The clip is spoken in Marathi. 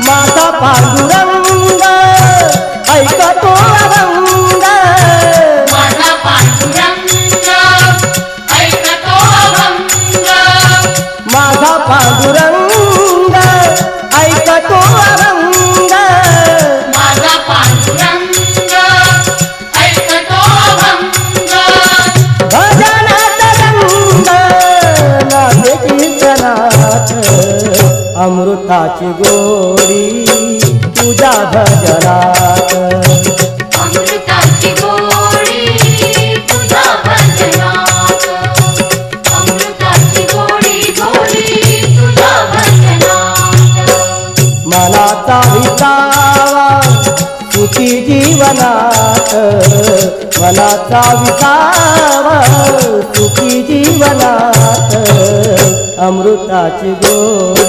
माझा पांडुरंग ऐकतो अभंग, माझा पांडुरंग ऐकतो अभंग, माझा पांडुरंग ऐकतो अभंग, माझा पांडुरंग ऐकतो अभंग. भजनात रंग नाचे कीर्तनात, अमृताची गोडी तुझ्या भजनात, अमृताची गोडी तुझ्या भजनात, अमृताची गोडी गोडी तुझ्या भजनात. मनाचा विसावा सुखी जीवनात, मनाचा विसावा सुखी जीवनात, अमृताची गोडी